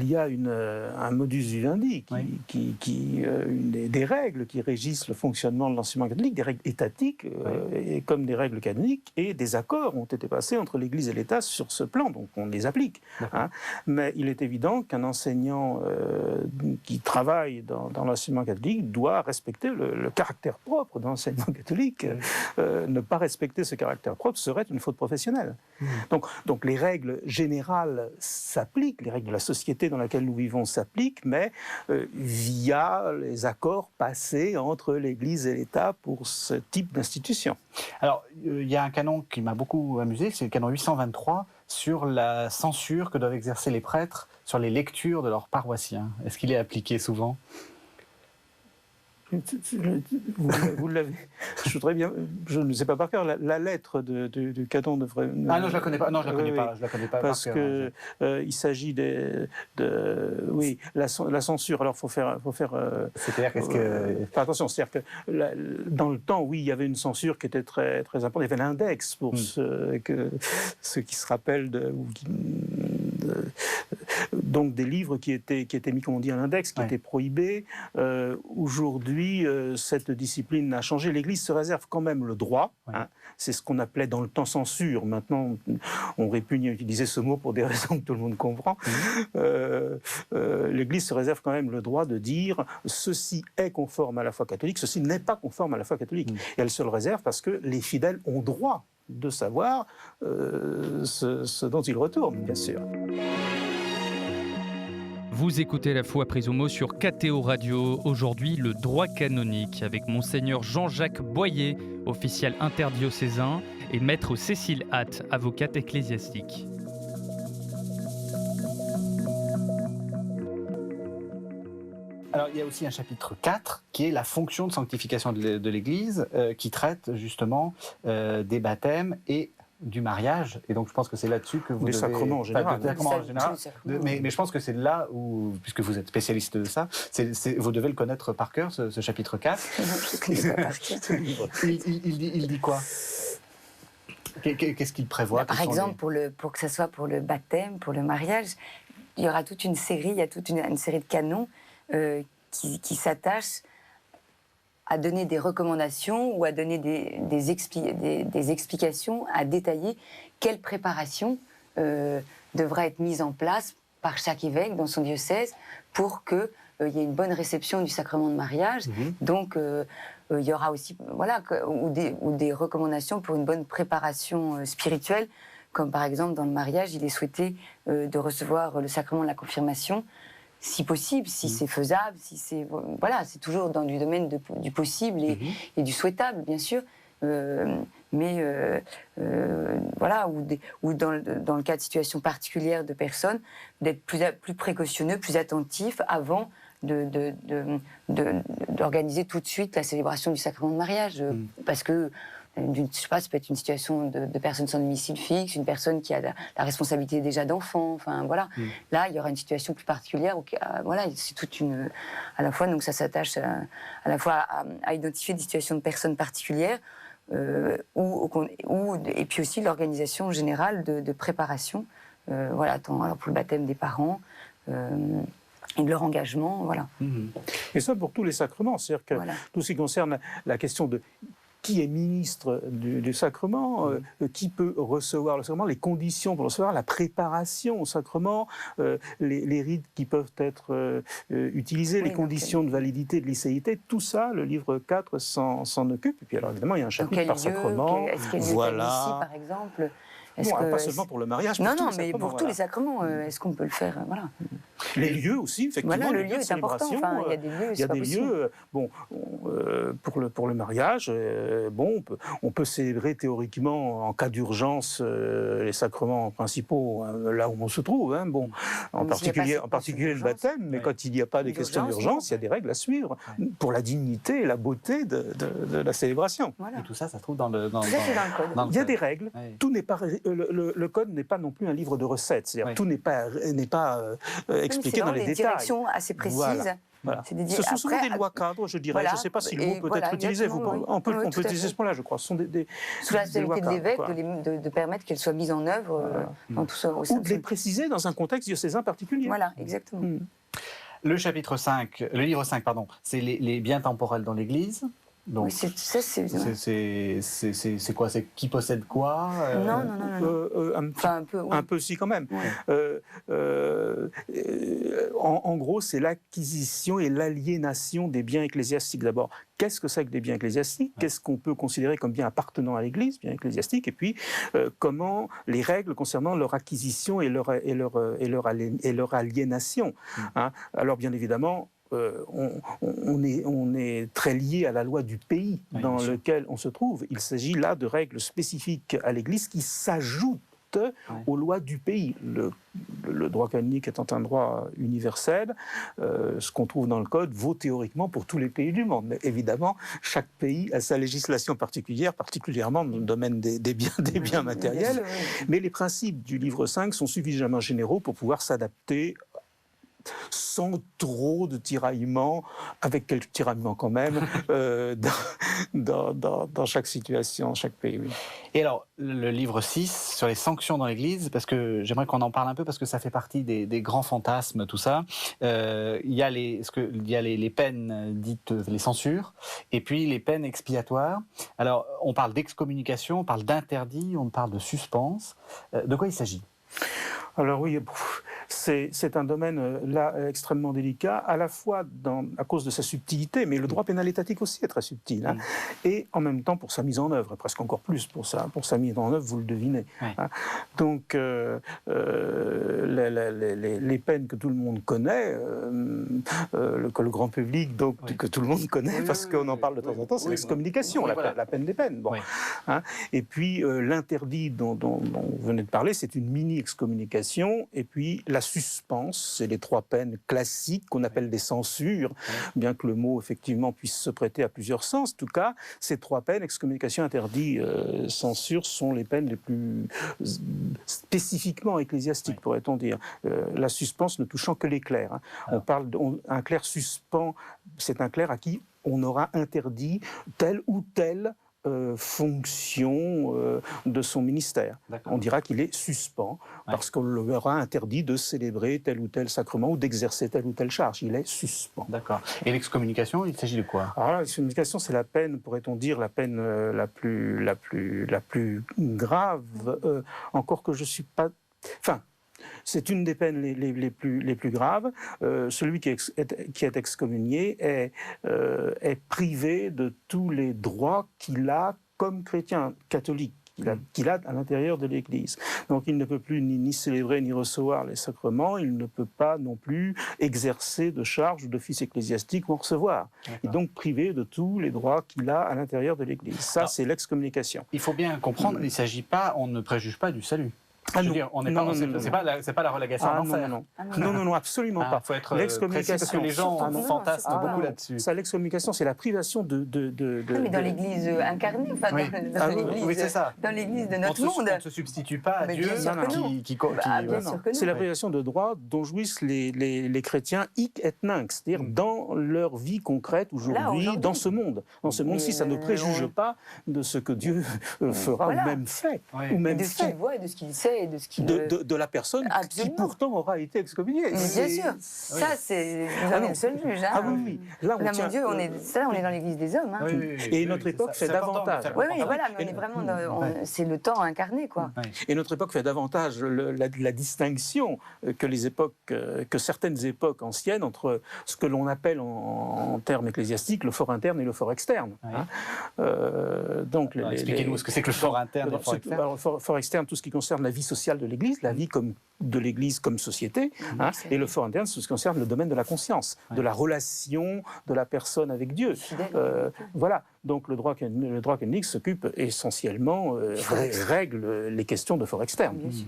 y a un modus vivendi, des règles qui régissent le fonctionnement de l'enseignement catholique, des règles étatiques, et comme des règles canoniques, et des accords ont été passés entre l'Église et l'État sur ce plan, donc on les applique. Hein. Mais il est évident qu'un enseignant qui travaille dans l'enseignement catholique doit respecter le caractère propre de l'enseignement catholique. Ne pas respecter ce caractère propre serait une faute professionnelle. Donc les règles générales s'appliquent, les règles de la société dans laquelle nous vivons s'appliquent, mais via les accords passés entre l'Église et l'État pour ce type d'institution. Alors, il y a un canon qui m'a beaucoup amusé, c'est le canon 823, sur la censure que doivent exercer les prêtres sur les lectures de leurs paroissiens. Est-ce qu'il est appliqué souvent ? Vous l'avez. Je voudrais bien. Je ne sais pas par cœur. La lettre du canon devrait. Ah non, je la connais pas. Non, je la connais pas. Je la connais pas parce par cœur. Que il s'agit oui, la censure. Alors, faut faire. C'est-à-dire qu'est-ce que. Attention, c'est-à-dire que dans le temps, oui, il y avait une censure qui était très très importante. Il y avait l'index pour ceux qui se rappellent donc des livres qui étaient mis, comme on dit, à l'index, qui étaient prohibés. Aujourd'hui, cette discipline a changé. L'Église se réserve quand même le droit. Hein. C'est ce qu'on appelait dans le temps censure. Maintenant, on répugne à utiliser ce mot pour des raisons que tout le monde comprend. L'Église se réserve quand même le droit de dire ceci est conforme à la foi catholique, ceci n'est pas conforme à la foi catholique. Et elle se le réserve parce que les fidèles ont droit de savoir ce dont ils retournent, bien sûr. Vous écoutez La Foi prise au mot sur KTO Radio. Aujourd'hui, le droit canonique avec Monseigneur Jean-Jacques Boyer, official interdiocésain, et Maître Cécile Hatt, avocate ecclésiastique. Alors, il y a aussi un chapitre 4 qui est la fonction de sanctification de l'Église, qui traite justement des baptêmes et du mariage. Et donc, je pense que c'est là-dessus que vous des devez... sacrements en général. Des sacrements en général. Mais je pense que c'est là où, puisque vous êtes spécialiste de ça, vous devez le connaître par cœur, ce chapitre 4. Non, je connais pas par cœur. Il dit quoi? Qu'est-ce qu'il prévoit? Par exemple, pour que ce soit pour le baptême, pour le mariage, il y aura toute une série, il y a toute une série de canons qui s'attachent à donner des recommandations ou à donner des explications, à détailler quelle préparation devra être mise en place par chaque évêque dans son diocèse pour qu'il y ait une bonne réception du sacrement de mariage. Donc, il y aura aussi des recommandations pour une bonne préparation spirituelle, comme par exemple dans le mariage, il est souhaité de recevoir le sacrement de la confirmation, si possible, si c'est faisable, si c'est c'est toujours dans du domaine du possible et du souhaitable, bien sûr. Ou dans le cas de situations particulières de personnes, d'être plus précautionneux, plus attentif avant d'organiser tout de suite la célébration du sacrement de mariage, parce que je sais pas, ça peut être une situation de personne sans domicile fixe, une personne qui a la responsabilité déjà d'enfant, enfin voilà. Là, il y aura une situation plus particulière où c'est toute une... À la fois, donc ça s'attache à la fois à identifier des situations de personnes particulières, et puis aussi l'organisation générale de préparation, alors pour le baptême des parents, et de leur engagement, voilà. Et ça pour tous les sacrements, c'est-à-dire que tout ce qui concerne la question de qui est ministre du sacrement, qui peut recevoir le sacrement, les conditions pour recevoir, la préparation au sacrement, les rites qui peuvent être utilisés, les conditions de validité, de licéité, tout ça, le livre 4 s'en occupe. Et puis alors évidemment, il y a un chapitre par sacrement. Est-ce qu'il y a lieu ici, par exemple? Pas seulement pour le mariage, mais pour tous les sacrements, est-ce qu'on peut le faire? Les lieux aussi, effectivement. Le lieu est important. Enfin, il y a des lieux, c'est pas possible. Pour le mariage, on peut célébrer théoriquement, en cas d'urgence, les sacrements principaux là où on se trouve. En particulier le baptême, mais quand il n'y a pas de questions d'urgence, il y a des règles à suivre pour la dignité et la beauté de la célébration. Et tout ça, ça se trouve dans le code. Il y a des règles. Tout n'est pas... Le code n'est pas non plus un livre de recettes. C'est-à-dire tout n'est pas expliqué dans les détails. C'est des directions assez précises. Voilà. Ce sont souvent des lois cadres, je dirais. Je ne sais pas si le mot peut être utilisé. On peut utiliser ce mot-là, je crois. Ce sont sous la responsabilité de l'évêque de permettre qu'elles soient mises en œuvre dans tout ça. Ou de les préciser dans un contexte diocésain particulier. Voilà, exactement. Le chapitre 5, le livre 5, pardon, c'est les biens temporels dans l'Église. Donc, c'est quoi? C'est qui possède quoi? Non. Un peu si quand même. Ouais. En gros, c'est l'acquisition et l'aliénation des biens ecclésiastiques. D'abord, qu'est-ce que c'est que des biens ecclésiastiques? Qu'est-ce qu'on peut considérer comme biens appartenant à l'Église, biens ecclésiastiques? Et puis, comment les règles concernant leur acquisition et leur aliénation. Alors, bien évidemment, on est très lié à la loi du pays dans lequel on se trouve. Il s'agit là de règles spécifiques à l'Église qui s'ajoutent aux lois du pays. Le droit canonique étant un droit universel, ce qu'on trouve dans le Code vaut théoriquement pour tous les pays du monde. Mais évidemment, chaque pays a sa législation particulière, particulièrement dans le domaine des biens matériels. Mais les principes du livre 5 sont suffisamment généraux pour pouvoir s'adapter sans trop de tiraillements, avec quelques tiraillements quand même, dans chaque situation, chaque pays. Oui. Et alors, le livre 6, sur les sanctions dans l'Église, parce que j'aimerais qu'on en parle un peu, parce que ça fait partie des grands fantasmes, tout ça. Il y a les peines dites, les censures, et puis les peines expiatoires. Alors, on parle d'excommunication, on parle d'interdit, on parle de suspense. De quoi il s'agit ? Alors oui, c'est un domaine là extrêmement délicat, à la fois à cause de sa subtilité, mais le droit pénal étatique aussi est très subtil, et en même temps pour sa mise en œuvre, et presque encore plus pour sa mise en œuvre, vous le devinez. Donc les peines que tout le monde connaît, que le grand public, donc que tout le monde connaît, parce qu'on en parle de temps en temps, c'est l'excommunication, la peine des peines. Bon. Et puis l'interdit dont vous venez de parler, c'est une mini-excommunication, et puis la suspense, c'est les 3 peines classiques qu'on appelle des censures, bien que le mot effectivement puisse se prêter à plusieurs sens. En tout cas, ces 3 peines, excommunication, interdit, censure, sont les peines les plus spécifiquement ecclésiastiques, pourrait-on dire. La suspense ne touchant que les clercs. Hein. On parle un clerc suspend, c'est un clerc à qui on aura interdit telle ou telle fonction de son ministère. On dira qu'il est suspens parce qu'on leur a interdit de célébrer tel ou tel sacrement ou d'exercer telle ou telle charge. Il est suspens. D'accord. Et l'excommunication, il s'agit de quoi? Alors là, l'excommunication, c'est la peine, pourrait-on dire, la peine la plus grave, encore que je ne suis pas... Enfin, c'est une des peines les plus graves. Celui qui est excommunié est privé de tous les droits qu'il a comme chrétien catholique, qu'il a à l'intérieur de l'Église. Donc il ne peut plus ni célébrer ni recevoir les sacrements, il ne peut pas non plus exercer de charge ou d'office ecclésiastique ou en recevoir. Il est donc privé de tous les droits qu'il a à l'intérieur de l'Église. Ça, c'est l'excommunication. Il faut bien comprendre, il ne s'agit pas, on ne préjuge pas du salut. Ah je veux dire, c'est pas la relégation en enfer. Non, absolument pas. Il faut être précis parce que les gens fantasment beaucoup là-dessus. Ça, l'excommunication, c'est la privation de... mais dans l'Église incarnée, enfin, dans l'Église de notre monde. On ne se substitue pas à Dieu qui c'est la privation de droits dont jouissent les chrétiens hic et nunc, c'est-à-dire dans leur vie concrète aujourd'hui, dans ce monde. Dans ce monde-ci, ça ne préjuge pas de ce que Dieu fera ou même fait. De ce qu'il voit et de ce qu'il sait. De la personne qui pourtant aura été excommuniée. Mais bien sûr, ça c'est le seul juge. Hein. Ah oui. Là, mon Dieu, on est dans l'Église des hommes. Hein. Et notre époque fait davantage. Oui, voilà, mais on est vraiment c'est le temps incarné, quoi. Et notre époque fait davantage la distinction que certaines époques anciennes entre ce que l'on appelle en termes ecclésiastiques le fort interne et le fort externe. Donc, expliquez-nous ce que c'est que le fort interne et le fort externe. Alors, fort externe, tout ce qui concerne la vie sociale de l'Église, la vie de l'Église comme société, et le fort interne, c'est ce qui concerne le domaine de la conscience, de la relation de la personne avec Dieu. Voilà. Donc le droit canonique s'occupe essentiellement, règle les questions de fort externe. Bien sûr.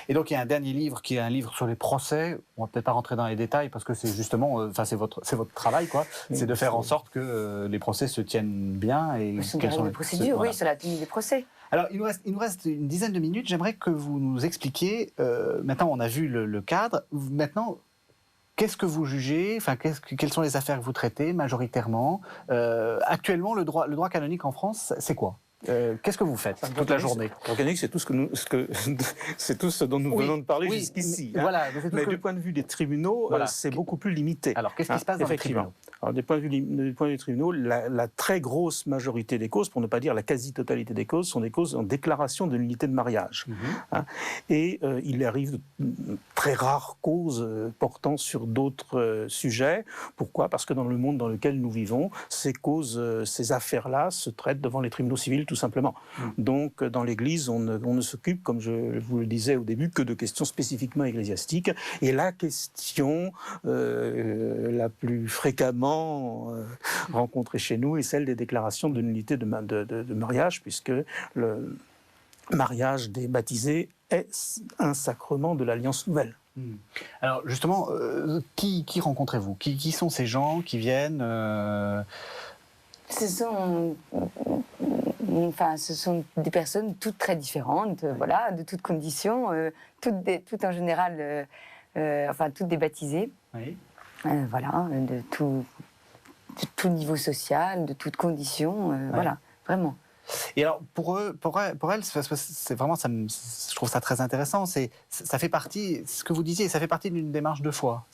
Et donc il y a un dernier livre qui est un livre sur les procès. On va peut-être pas rentrer dans les détails parce que c'est justement, c'est votre travail, quoi. C'est de faire en sorte que les procès se tiennent bien et quelles sont les procédures, oui, sur la tenue des procès. Alors il nous reste une dizaine de minutes. J'aimerais que vous nous expliquiez. Maintenant, on a vu le cadre. Maintenant, qu'est-ce que vous jugez? Enfin, quelles sont les affaires que vous traitez majoritairement? Actuellement, le droit canonique en France, c'est quoi? Qu'est-ce que vous faites toute la journée? Le droit canonique, c'est tout ce dont nous venons de parler jusqu'ici. Voilà, mais du point de vue des tribunaux, c'est beaucoup plus limité. Alors, qu'est-ce qui se passe dans les tribunaux? Alors, du point de vue des tribunaux, la très grosse majorité des causes, pour ne pas dire la quasi-totalité des causes, sont des causes en déclaration de nullité de mariage. Et il arrive de très rares causes portant sur d'autres sujets. Pourquoi? Parce que dans le monde dans lequel nous vivons, ces affaires-là se traitent devant les tribunaux civils, tout simplement. Donc, dans l'Église, on ne s'occupe, comme je vous le disais au début, que de questions spécifiquement ecclésiastiques. Et la question la plus fréquemment rencontrée chez nous est celle des déclarations de nullité de mariage, puisque le mariage des baptisés est un sacrement de l'Alliance nouvelle. Alors, justement, qui rencontrez-vous? Qui sont ces gens qui viennent Ce sont des personnes toutes très différentes, voilà, de toutes conditions, toutes en général, toutes des baptisées, voilà, de tout niveau social, de toutes conditions, voilà, vraiment. Et alors, pour elles, c'est vraiment, je trouve ça très intéressant. Ça fait partie, ce que vous disiez, ça fait partie d'une démarche de foi.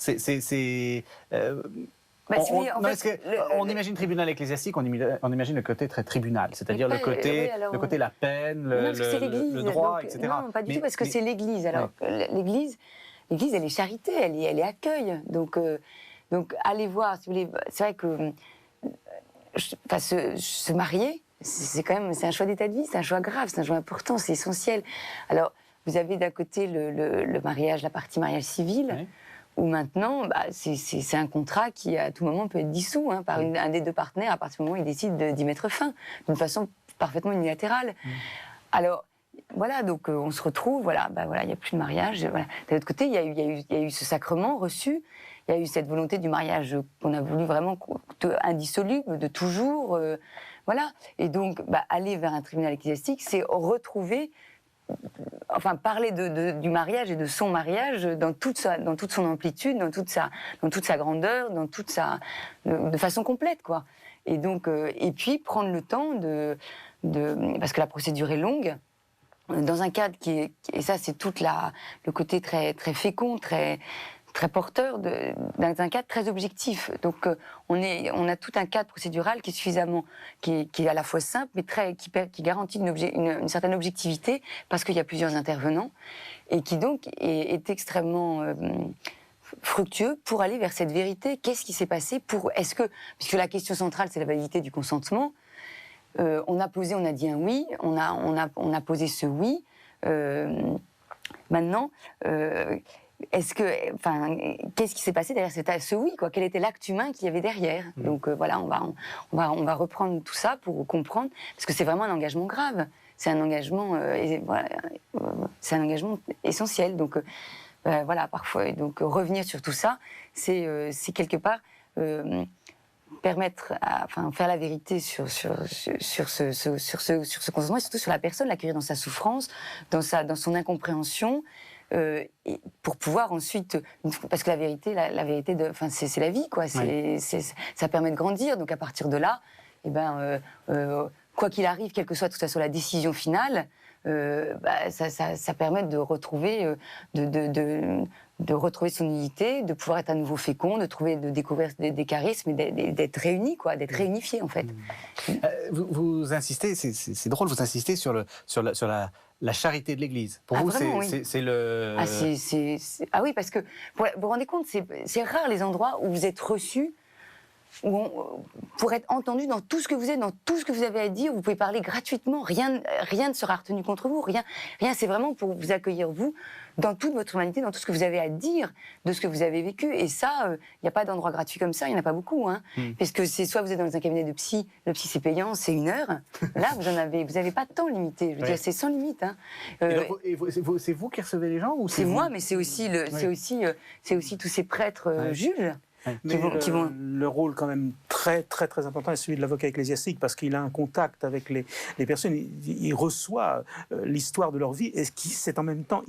On imagine tribunal ecclésiastique, on imagine le côté très tribunal, c'est-à-dire le côté la peine, le droit, donc, etc. Non, pas du tout, parce que c'est l'Église. Alors, l'Église, elle est charité, elle est accueil. Donc, allez voir, si vous voulez, c'est vrai que se marier, c'est un choix d'état de vie, c'est un choix grave, c'est un choix important, c'est essentiel. Alors, vous avez d'un côté le mariage, la partie mariage civil, où maintenant, c'est un contrat qui, à tout moment, peut être dissous par un des deux partenaires à partir du moment où il décide d'y mettre fin, d'une façon parfaitement unilatérale. Alors, Voilà, donc on se retrouve, voilà, il n'y a plus de mariage. Voilà. De l'autre côté, il y a eu ce sacrement reçu, il y a eu cette volonté du mariage qu'on a voulu vraiment indissoluble, de toujours. Voilà. Et donc, aller vers un tribunal ecclésiastique, c'est retrouver, enfin, parler du mariage et de son mariage dans toute son amplitude, dans toute sa grandeur, de façon complète, quoi. Et donc, et puis prendre le temps parce que la procédure est longue, dans un cadre et ça c'est le côté très, très fécond, très, très porteur, dans un cadre très objectif. Donc on a tout un cadre procédural qui est suffisamment, qui est à la fois simple, mais qui garantit une certaine objectivité, parce qu'il y a plusieurs intervenants, et qui donc est extrêmement fructueux pour aller vers cette vérité. Qu'est-ce qui s'est passé puisque la question centrale c'est la validité du consentement. On a dit un oui, on a posé ce oui. Maintenant, qu'est-ce qui s'est passé derrière ce oui, quoi? Quel était l'acte humain qu'il y avait derrière? Donc voilà, on va reprendre tout ça pour comprendre, parce que c'est vraiment un engagement grave. C'est un engagement, c'est un engagement essentiel. Donc voilà, parfois, donc revenir sur tout ça, c'est quelque part faire la vérité sur ce consentement, et surtout sur la personne, l'accueillir dans sa souffrance, dans son incompréhension, et pour pouvoir ensuite, parce que la vérité, c'est la vie, quoi. Ça permet de grandir. Donc à partir de là, quoi qu'il arrive, quelle que soit de toute façon la décision finale, ça permet de retrouver, de retrouver son unité, de pouvoir être à nouveau fécond, de découvrir des charismes, et d'être réunis, quoi, d'être réunifiés en fait. Vous insistez, c'est drôle, vous insistez sur la charité de l'Église. Pour vous, vraiment, c'est le... Ah oui, parce que vous vous rendez compte, c'est rare les endroits où vous êtes reçus, pour être entendu dans tout ce que vous êtes, dans tout ce que vous avez à dire, vous pouvez parler gratuitement, rien ne sera retenu contre vous, rien, c'est vraiment pour vous accueillir, vous, dans toute votre humanité, dans tout ce que vous avez à dire de ce que vous avez vécu. Et ça, il n'y a pas d'endroit gratuit comme ça, il n'y en a pas beaucoup, hein. Parce que c'est soit vous êtes dans un cabinet de psy, le psy c'est payant, c'est 1 heure, là vous n'avez pas de temps limité, je veux dire, c'est sans limite, hein. C'est vous qui recevez les gens ou c'est moi, mais c'est aussi tous ces prêtres juges. Mais le rôle quand même très, très, très important est celui de l'avocat ecclésiastique, parce qu'il a un contact avec les personnes, il reçoit l'histoire de leur vie, et c'est en même temps,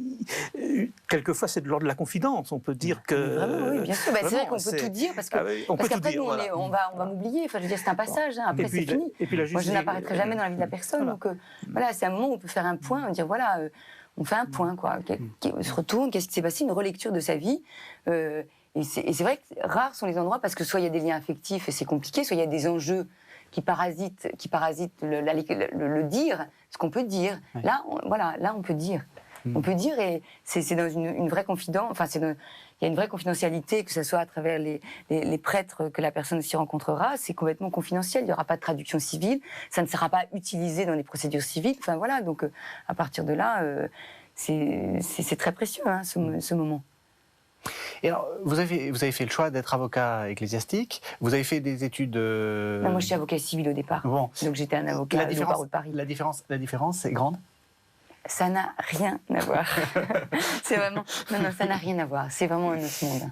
quelquefois c'est de l'ordre de la confidence, on peut dire que... Vraiment, oui, bien sûr, c'est vrai qu'on peut tout dire, parce qu'après on va m'oublier, enfin, je veux dire, c'est un passage, hein, après c'est fini. Moi je n'apparaîtrai jamais dans la vie de la personne, donc voilà, c'est un moment où on peut faire un point, dire voilà, on fait un point, quoi, on se retourne, qu'est-ce qui s'est passé, une relecture de sa vie, et c'est vrai que rares sont les endroits, parce que soit il y a des liens affectifs et c'est compliqué, soit il y a des enjeux qui parasitent le dire, ce qu'on peut dire. Ouais. Là, on peut dire. On peut dire, et c'est dans une vraie confidence. Enfin, il y a une vraie confidentialité, que ce soit à travers les prêtres que la personne s'y rencontrera. C'est complètement confidentiel. Il n'y aura pas de traduction civile. Ça ne sera pas utilisé dans les procédures civiles. Enfin voilà. Donc à partir de là, c'est très précieux, hein, ce moment. Et alors, vous avez fait le choix d'être avocat ecclésiastique. Vous avez fait des études... Non, moi, je suis avocat civil au départ. Bon. Donc, j'étais un avocat au barreau de Paris. La différence est grande? Ça n'a rien à voir. C'est vraiment... Non, ça n'a rien à voir. C'est vraiment un autre monde.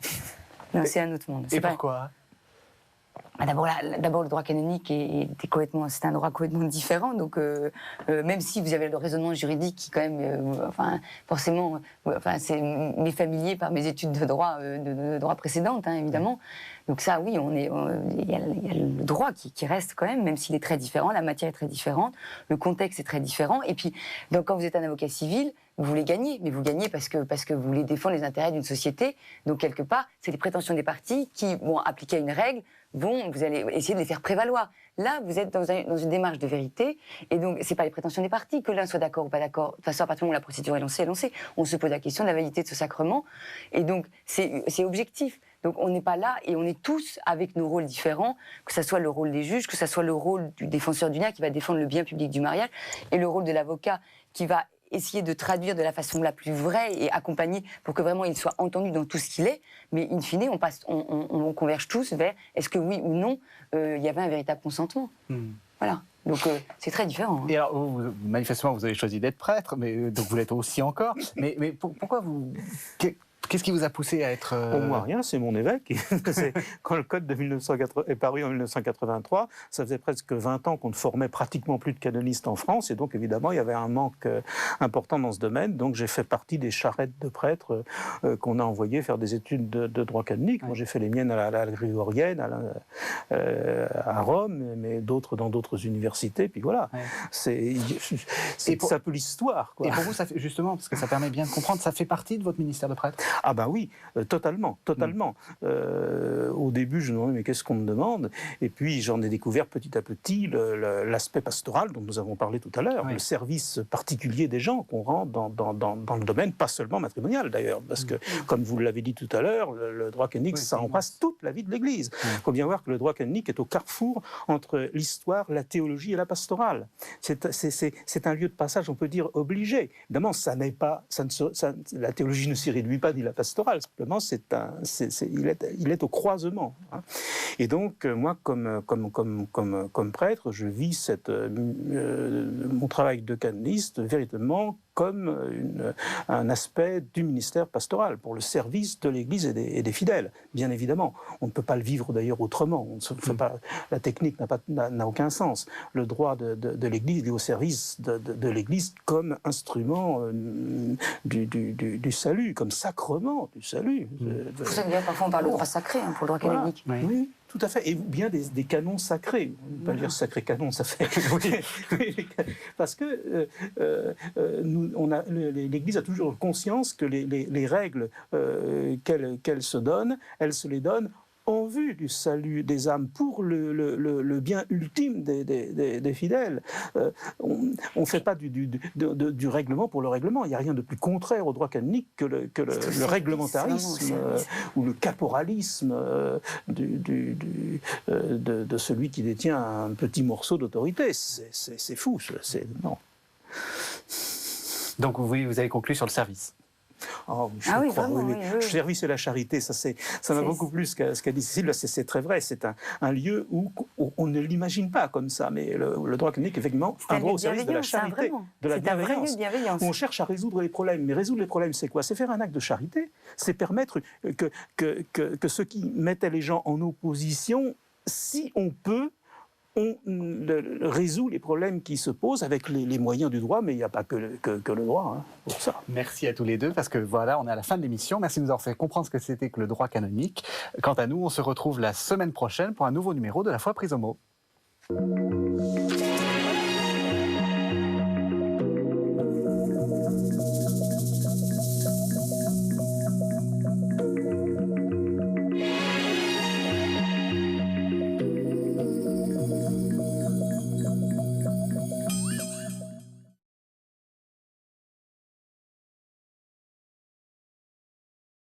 Non, c'est un autre monde. Et pourquoi? D'abord, le droit canonique c'est un droit complètement différent. Donc, même si vous avez le raisonnement juridique qui, quand même, forcément, c'est m'est familier par mes études de droit précédentes, hein, évidemment. Donc ça, oui, il y a le droit qui reste quand même s'il est très différent. La matière est très différente, le contexte est très différent. Et puis, donc, quand vous êtes un avocat civil, vous voulez gagner, mais vous gagnez parce que vous voulez défendre les intérêts d'une société. Donc, quelque part, c'est les prétentions des parties qui vont appliquer une règle, vous allez essayer de les faire prévaloir. Là, vous êtes dans une démarche de vérité, et donc, c'est pas les prétentions des parties, que l'un soit d'accord ou pas d'accord. De toute façon, à partir du moment où la procédure est lancée, on se pose la question de la validité de ce sacrement, et donc, c'est objectif. Donc, on n'est pas là, et on est tous avec nos rôles différents, que ce soit le rôle des juges, que ce soit le rôle du défenseur du lien qui va défendre le bien public du mariage, et le rôle de l'avocat qui va essayer de traduire de la façon la plus vraie et accompagner pour que vraiment il soit entendu dans tout ce qu'il est. Mais in fine, on converge tous vers est-ce que oui ou non il y avait un véritable consentement. Voilà. Donc c'est très différent. Et alors, manifestement, vous avez choisi d'être prêtre, mais donc vous l'êtes aussi encore. Mais pourquoi vous... Qu'est-ce qui vous a poussé à être... Moi, rien, c'est mon évêque. Quand le code de 1980 est paru en 1983, ça faisait presque 20 ans qu'on ne formait pratiquement plus de canonistes en France, et donc évidemment, il y avait un manque important dans ce domaine. Donc j'ai fait partie des charrettes de prêtres qu'on a envoyés faire des études de droit canonique. Ouais. Moi, j'ai fait les miennes à la Grégorienne, à Rome, mais d'autres dans d'autres universités. Puis voilà, ouais. C'est un peu l'histoire. Et pour vous, ça fait, justement, parce que ça permet bien de comprendre, ça fait partie de votre ministère de prêtre? Ah ben oui, totalement. Au début, je me demandais, mais qu'est-ce qu'on me demande? Et puis, j'en ai découvert petit à petit l'aspect pastoral dont nous avons parlé tout à l'heure, le service particulier des gens qu'on rend dans le domaine, pas seulement matrimonial d'ailleurs, parce que, comme vous l'avez dit tout à l'heure, le droit canonique, ça embrasse toute la vie de l'Église. Il faut bien voir que le droit canonique est au carrefour entre l'histoire, la théologie et la pastorale. C'est un lieu de passage, on peut dire, obligé. Évidemment, la théologie ne s'y réduit pas, ni la pastorale, simplement il est au croisement. Hein. Et donc moi, comme prêtre, je vis mon travail de canoniste véritablement comme un aspect du ministère pastoral, pour le service de l'Église et des fidèles, bien évidemment. On ne peut pas le vivre d'ailleurs autrement. La technique n'a aucun sens. Le droit de l'Église est au service de l'Église comme instrument du salut, comme sacrement du salut. Pour ça que parfois on parle de droit sacré pour le droit canonique. Voilà. Oui. Tout à fait, et bien des canons sacrés. On ne peut pas dire sacré canon, ça fait... Parce que l'Église a toujours conscience que les règles qu'elle se donne, elle se les donne en vue du salut des âmes, pour le bien ultime des fidèles. On ne fait pas du règlement pour le règlement. Il n'y a rien de plus contraire au droit canonique que le réglementarisme ou le caporalisme de celui qui détient un petit morceau d'autorité. C'est fou. Non. Donc vous avez conclu sur le service. Oh, le service et la charité, ça va beaucoup plus ce qu'a dit Cécile. C'est très vrai. C'est un lieu où on ne l'imagine pas comme ça, mais le droit canonique, effectivement, un droit au service de la charité, de la bienveillance. On cherche à résoudre les problèmes. Mais résoudre les problèmes, c'est quoi? C'est faire un acte de charité. C'est permettre que ceux qui mettaient les gens en opposition, si on peut, on résout les problèmes qui se posent avec les moyens du droit, mais il n'y a pas que le droit pour ça. Merci à tous les deux, parce que voilà, on est à la fin de l'émission. Merci de nous avoir fait comprendre ce que c'était que le droit canonique. Quant à nous, on se retrouve la semaine prochaine pour un nouveau numéro de La Foi prise au mot.